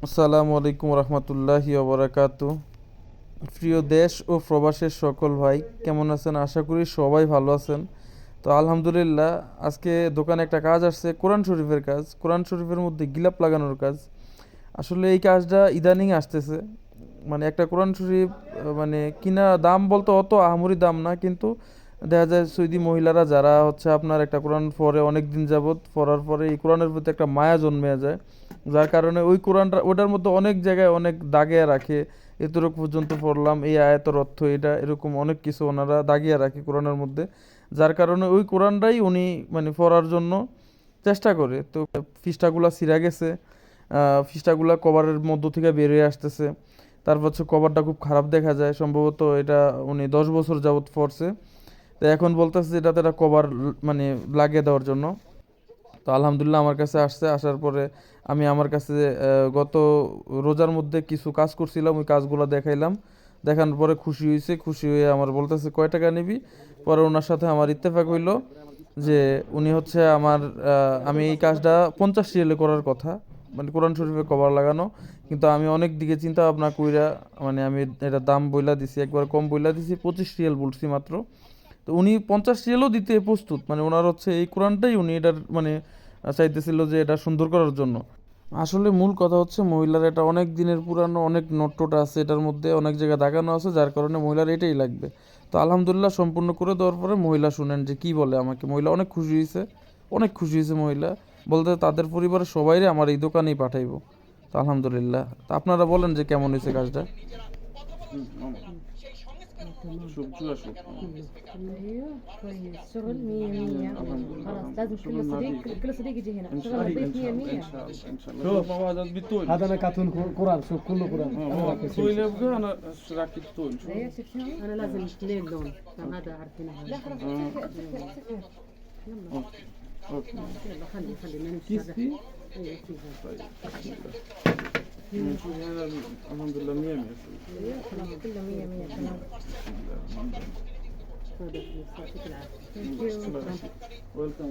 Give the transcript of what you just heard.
আসসালামু আলাইকুম রহমতুল্লাহি ওবরাকাতু। প্রিয় দেশ ও প্রবাসের সকল ভাই কেমন আছেন? আশা করি সবাই ভালো আছেন। তো আলহামদুলিল্লাহ, আজকে দোকানে একটা কাজ আসছে, কোরআন শরীফের কাজ, কোরআন শরীফের মধ্যে গিলাপ লাগানোর কাজ। আসলে এই কাজটা ইদানিং আসতেছে। মানে একটা কোরআন শরীফ মানে কিনা দাম বলতে অত আহামরি দাম না, কিন্তু দেখা যায় সৌদি মহিলারা যারা হচ্ছে আপনার একটা কোরআন পড়ে অনেক দিন যাবত পড়ার পরে এই কোরআনের প্রতি একটা মায়া জন্মে যায়, যার কারণে ওই কোরআনটা ওটার মধ্যে অনেক জায়গায় অনেক দাগিয়ে রাখে। এতটুক পর্যন্ত পড়লাম, এই আয়াতের অর্থ এটা, এরকম অনেক কিছু ওনারা দাগিয়ে রাখে কোরআনের মধ্যে। যার কারণে ওই কোরআনটাই উনি মানে পড়ার জন্য চেষ্টা করে। তো পৃষ্ঠাগুলা ছিঁড়া গেছে, পৃষ্ঠাগুলা কভারের মধ্য থেকে বেরিয়ে আসতেছে। তারপর হচ্ছে কভারটা খুব খারাপ দেখা যায়, সম্ভবত এটা উনি 10 বছর যাবত পড়ছে। তো এখন বলতেছে এটাতে একটা কভার মানে লাগিয়ে দেওয়ার জন্য। তো আলহামদুলিল্লাহ আমার কাছে আসছে, আসার পরে আমি আমার কাছে গত রোজার মধ্যে কিছু কাজ করছিলাম, ওই কাজগুলো দেখাইলাম। দেখানোর পরে খুশি হয়েছে, খুশি হয়ে আমার বলতেছে কয় টাকা নিবি। পরে ওনার সাথে আমার ইত্তেফাক হইলো যে উনি হচ্ছে আমার আমি এই কাজটা 50 রিয়ালে করার কথা, মানে কোরআন শরীফে কভার লাগানো। কিন্তু আমি অনেক দিকে চিন্তা ভাবনা কইরা মানে আমি এটা দাম বইলা দিছি, একবার কম বইলা দিছি, 25 রিয়াল বলছি মাত্র। তো উনি 50 রিয়ালও দিতে প্রস্তুত, মানে ওনার হচ্ছে এই কোরআনটাই উনি এটার মানে চাইতেছিল যে এটা সুন্দর করার জন্য। আসলে মূল কথা হচ্ছে মহিলার এটা অনেক দিনের পুরানো, অনেক নোট আছে এটার মধ্যে, অনেক জায়গায় দাগানো আছে, যার কারণে মহিলার এটাই লাগবে। তো আলহামদুলিল্লাহ সম্পূর্ণ করে দেওয়ার পরে মহিলা শুনেন যে কি বলে আমাকে, মহিলা অনেক খুশি হয়েছে, অনেক খুশি হয়েছে মহিলা। বলতে তাদের পরিবারের সবাইরে আমার এই দোকানেই পাঠাইবো। তো আলহামদুলিল্লাহ, তা আপনারা বলেন যে কেমন হয়েছে কাজটা। تمام. شوف شو اشوف ايوه كويس شغل مية مية. خلاص لازم كل شغل صديق نظيف. كل صديق يجي هنا ان شغل شاء الله نظيف ان مية شاء الله مية. ان شاء الله ان شاء الله شوف. شوف مواد بالطول هذا انا كاتون قران، شوف كله قران. أنا راكب طول سلسلة. يبقى انا راكب طول شوف ايوه شوف شنو انا لازم اثنين لون كان هذا عارفين لا خلاص يلا اوكي اوكي يلا خلي ما نمشي كيس هذا. فيه ايوه كذا طيب بسم الله نشوف هذا الحمد لله 100 100 ايوه خلاص كله مية مية تمام. هذا فلوس يعطيك العافية. ثانك يو. ويلكم